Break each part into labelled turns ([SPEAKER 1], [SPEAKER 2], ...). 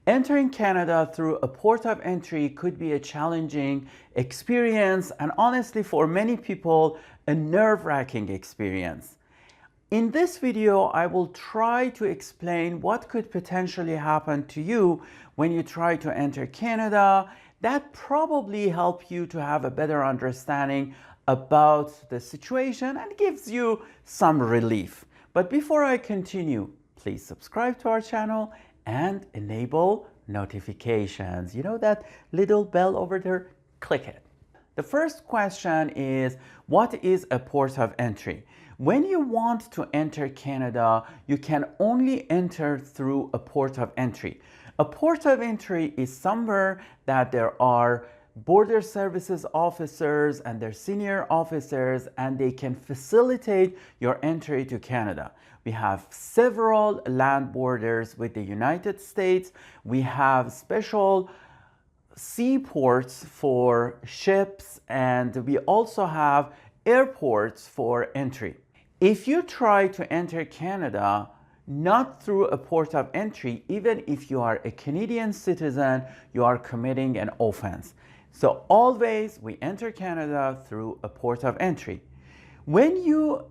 [SPEAKER 1] Entering Canada through a port of entry could be a challenging experience and honestly for many people a nerve-wracking experience. In this video, I will try to explain what could potentially happen to you when you try to enter Canada. That probably help you to have a better understanding about the situation and gives you some relief. But before I continue, please subscribe to our channel and enable notifications. You know that little bell over there? Click it. The first question is, what is a port of entry? When you want to enter Canada, you can only enter through a port of entry. A port of entry is somewhere that there are border services officers and their senior officers, and they can facilitate your entry to Canada. We have several land borders with the United States. We have special seaports for ships, and we also have airports for entry. If you try to enter Canada not through a port of entry, even if you are a Canadian citizen, you are committing an offense. So always we enter Canada through a port of entry. When you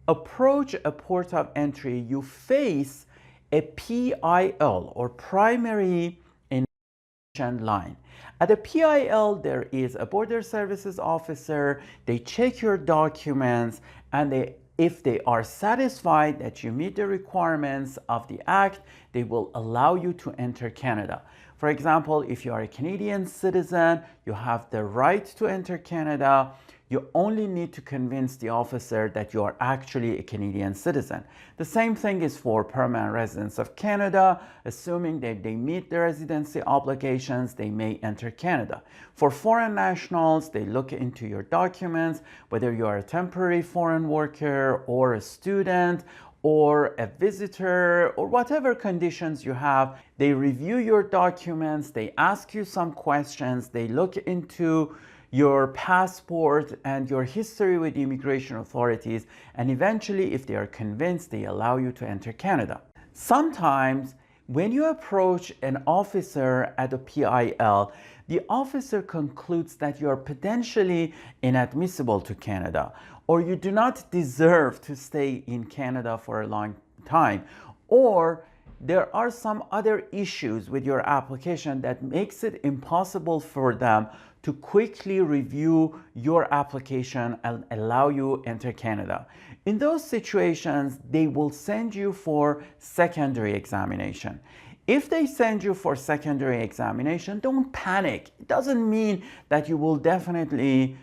[SPEAKER 1] approach a port of entry, you face a PIL or primary immigration line. At a PIL, there is a border services officer. They check your documents, and if they are satisfied that you meet the requirements of the act, they will allow you to enter Canada. For example, if you are a Canadian citizen, you have the right to enter Canada. You only need to convince the officer that you are actually a Canadian citizen. The same thing is for permanent residents of Canada. Assuming that they meet the residency obligations, they may enter Canada. For foreign nationals, they look into your documents, whether you are a temporary foreign worker or a student or a visitor or whatever conditions you have. They review your documents, they ask you some questions, they look into your passport and your history with the immigration authorities, and eventually, if they are convinced, they allow you to enter Canada. Sometimes when you approach an officer at a PIL, the officer concludes that you are potentially inadmissible to Canada, or you do not deserve to stay in Canada for a long time, or there are some other issues with your application that makes it impossible for them to quickly review your application and allow you enter Canada. In those situations, they will send you for secondary examination. If they send you for secondary examination, don't panic. It doesn't mean that you will definitely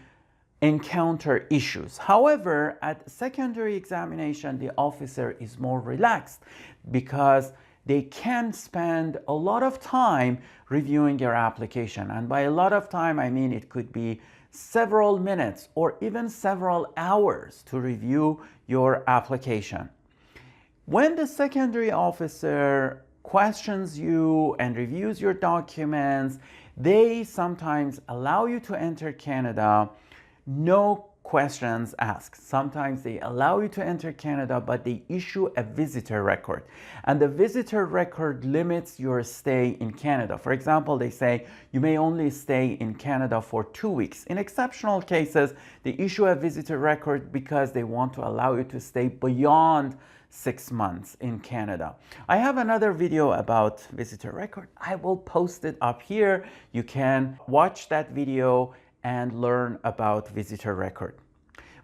[SPEAKER 1] encounter issues. However, at secondary examination, the officer is more relaxed because they can spend a lot of time reviewing your application. And by a lot of time, I mean it could be several minutes or even several hours to review your application. When the secondary officer questions you and reviews your documents, they sometimes allow you to enter Canada, no questions asked. Sometimes they allow you to enter Canada, but they issue a visitor record. And the visitor record limits your stay in Canada. For example, they say you may only stay in Canada for 2 weeks. In exceptional cases, they issue a visitor record because they want to allow you to stay beyond 6 months in Canada. I have another video about visitor record. I will post it up here. You can watch that video and learn about visitor record.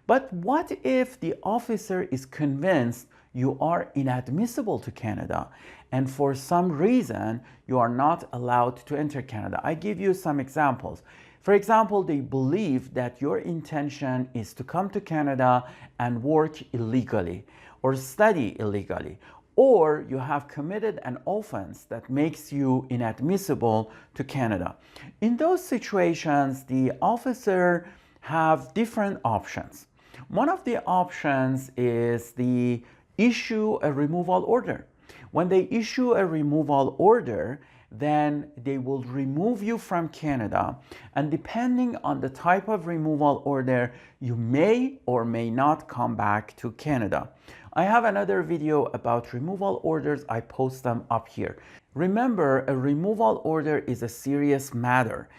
[SPEAKER 1] But what if the officer is convinced you are inadmissible to Canada and for some reason you are not allowed to enter Canada? I give you some examples. For example, they believe that your intention is to come to Canada and work illegally or study illegally, or you have committed an offense that makes you inadmissible to Canada. In those situations, the officer have different options. One of the options is the issue a removal order. When they issue a removal order, then they will remove you from Canada. And depending on the type of removal order, you may or may not come back to Canada. I have another video about removal orders. I post them up here. Remember, a removal order is a serious matter.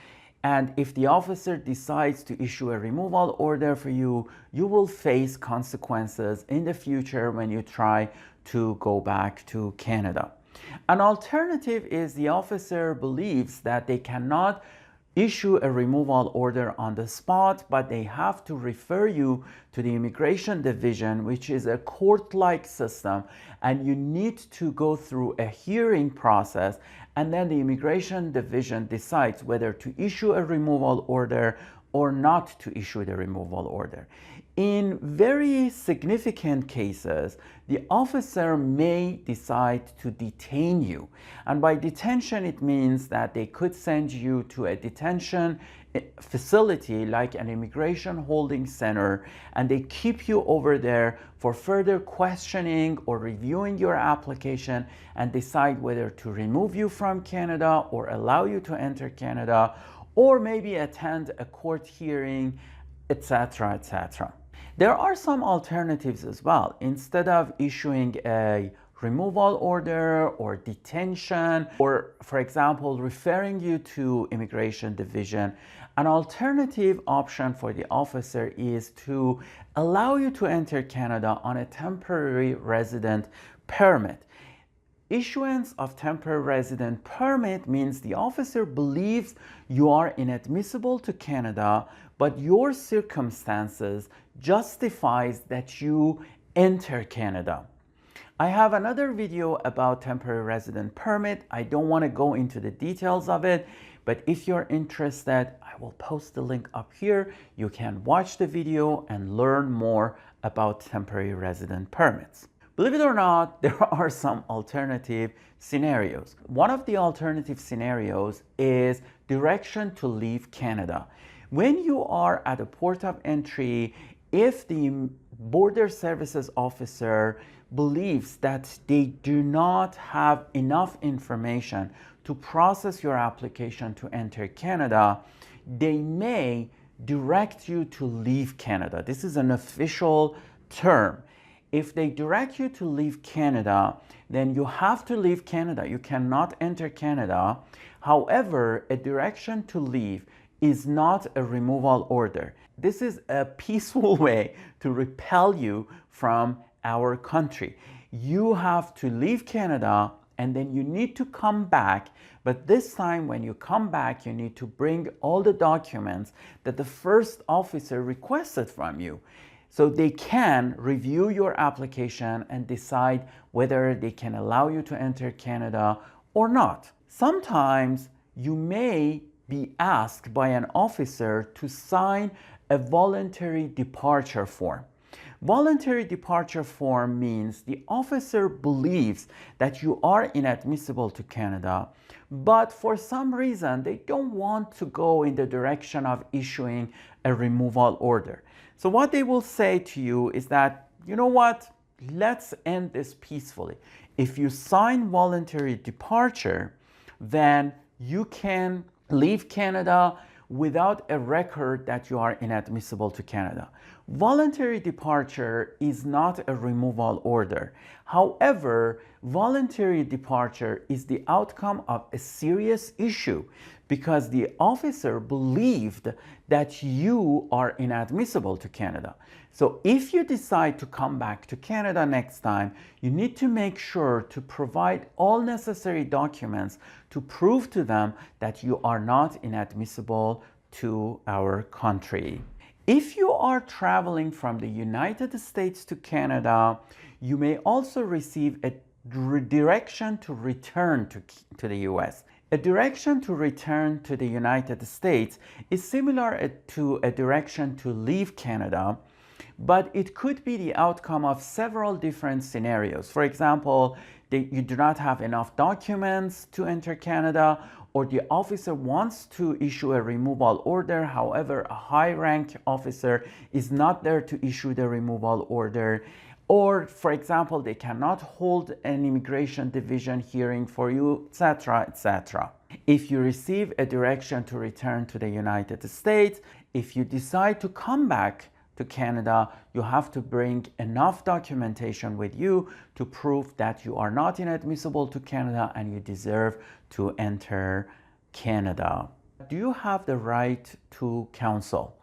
[SPEAKER 1] And if the officer decides to issue a removal order for you, you will face consequences in the future when you try to go back to Canada. An alternative is the officer believes that they cannot issue a removal order on the spot, but they have to refer you to the immigration division, which is a court-like system, and you need to go through a hearing process, and then the immigration division decides whether to issue a removal order or not to issue the removal order. In very significant cases, the officer may decide to detain you. And by detention, it means that they could send you to a detention facility like an immigration holding center, and they keep you over there for further questioning or reviewing your application and decide whether to remove you from Canada or allow you to enter Canada, or maybe attend a court hearing, etc., etc. There are some alternatives as well. Instead of issuing a removal order or detention, or for example, referring you to immigration division, an alternative option for the officer is to allow you to enter Canada on a temporary resident permit. Issuance of temporary resident permit means the officer believes you are inadmissible to Canada, but your circumstances justifies that you enter Canada. I have another video about temporary resident permit. I don't want to go into the details of it, but if you're interested, I will post the link up here. You can watch the video and learn more about temporary resident permits. Believe it or not, there are some alternative scenarios. One of the alternative scenarios is direction to leave Canada. When you are at a port of entry, if the border services officer believes that they do not have enough information to process your application to enter Canada, they may direct you to leave Canada. This is an official term. If they direct you to leave Canada, then you have to leave Canada. You cannot enter Canada. However, a direction to leave is not a removal order. This is a peaceful way to repel you from our country. You have to leave Canada and then you need to come back. But this time when you come back, you need to bring all the documents that the first officer requested from you, so they can review your application and decide whether they can allow you to enter Canada or not. Sometimes you may be asked by an officer to sign a voluntary departure form. Voluntary departure form means the officer believes that you are inadmissible to Canada, but for some reason they don't want to go in the direction of issuing a removal order. So what they will say to you is that, you know what, let's end this peacefully. If you sign voluntary departure, then you can leave Canada without a record that you are inadmissible to Canada. Voluntary departure is not a removal order. However, voluntary departure is the outcome of a serious issue because the officer believed that you are inadmissible to Canada. So if you decide to come back to Canada next time, you need to make sure to provide all necessary documents to prove to them that you are not inadmissible to our country. If you are traveling from the United States to Canada, you may also receive a direction to return to the US. A direction to return to the United States is similar to a direction to leave Canada, but it could be the outcome of several different scenarios. For example, you do not have enough documents to enter Canada, or the officer wants to issue a removal order. However, a high-rank officer is not there to issue the removal order, Or, for example, they cannot hold an immigration division hearing for you, etc., etc. If you receive a direction to return to the United States, if you decide to come back to Canada, you have to bring enough documentation with you to prove that you are not inadmissible to Canada and you deserve to enter Canada. Do you have the right to counsel?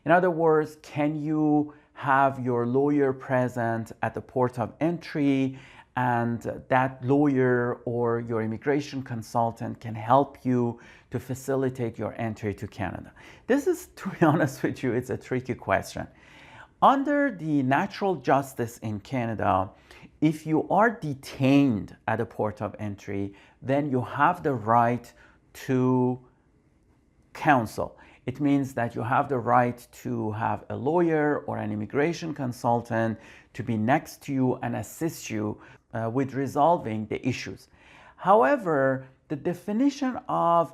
[SPEAKER 1] In other words, can you have your lawyer present at the port of entry, and that lawyer or your immigration consultant can help you to facilitate your entry to Canada? This is, to be honest with you, it's a tricky question. Under the natural justice in Canada, if you are detained at a port of entry, then you have the right to counsel. It means that you have the right to have a lawyer or an immigration consultant to be next to you and assist you with resolving the issues. However, the definition of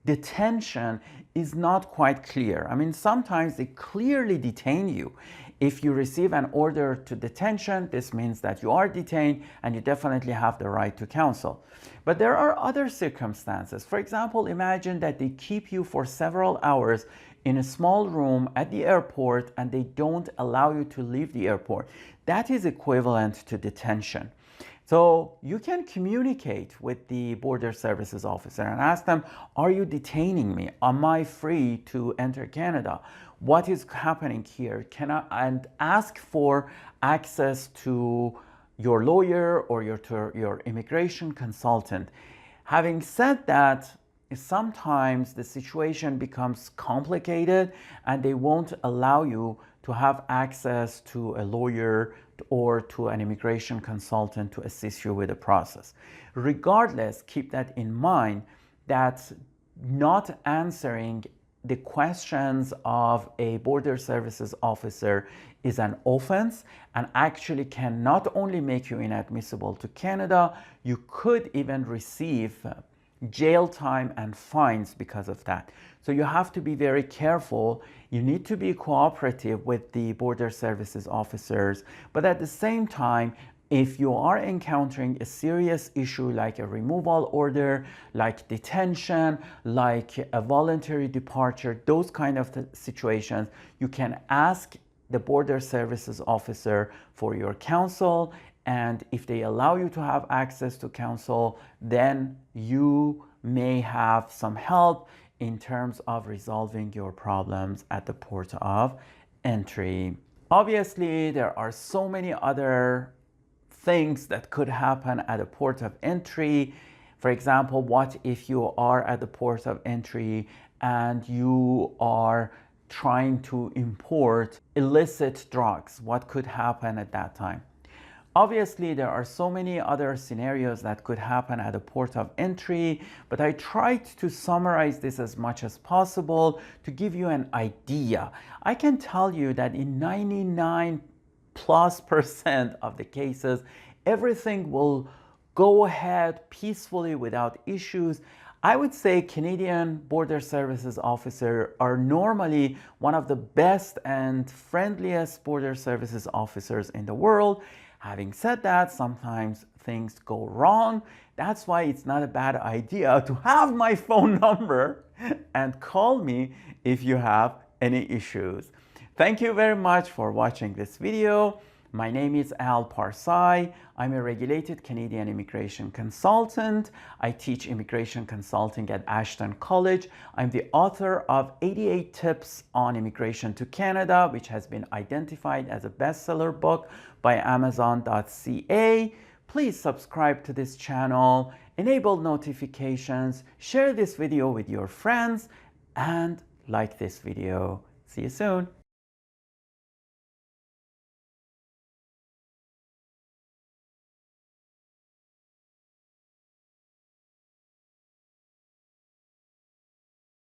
[SPEAKER 1] detention is not quite clear. I mean, sometimes they clearly detain you. If you receive an order to detention, this means that you are detained and you definitely have the right to counsel. But there are other circumstances. For example, imagine that they keep you for several hours in a small room at the airport and they don't allow you to leave the airport. That is equivalent to detention. So you can communicate with the Border Services officer and ask them, are you detaining me? Am I free to enter Canada? What is happening here? And ask for access to your lawyer or your immigration consultant. Having said that, sometimes the situation becomes complicated and they won't allow you to have access to a lawyer or to an immigration consultant to assist you with the process. Regardless, keep that in mind, that not answering the questions of a Border Services officer is an offense and actually can not only make you inadmissible to Canada, you could even receive jail time and fines because of that. So you have to be very careful. You need to be cooperative with the Border Services officers, but at the same time, if you are encountering a serious issue like a removal order, like detention, like a voluntary departure, those kind of situations, you can ask the Border Services officer for your counsel, and if they allow you to have access to counsel, then you may have some help in terms of resolving your problems at the port of entry. Obviously, there are so many other things that could happen at a port of entry. For example, what if you are at the port of entry and you are trying to import illicit drugs? What could happen at that time? Obviously, there are so many other scenarios that could happen at a port of entry, but I tried to summarize this as much as possible to give you an idea. I can tell you that in 99+% of the cases, everything will go ahead peacefully without issues. I would say Canadian Border Services officers are normally one of the best and friendliest Border Services officers in the world. Having said that, sometimes things go wrong. That's why it's not a bad idea to have my phone number and call me if you have any issues. Thank you very much for watching this video. My name is Parsai. I'm a regulated Canadian immigration consultant. I teach immigration consulting at Ashton College. I'm the author of 88 Tips on Immigration to Canada, which has been identified as a bestseller book by Amazon.ca. Please subscribe to this channel, enable notifications, share this video with your friends, and like this video. See you soon.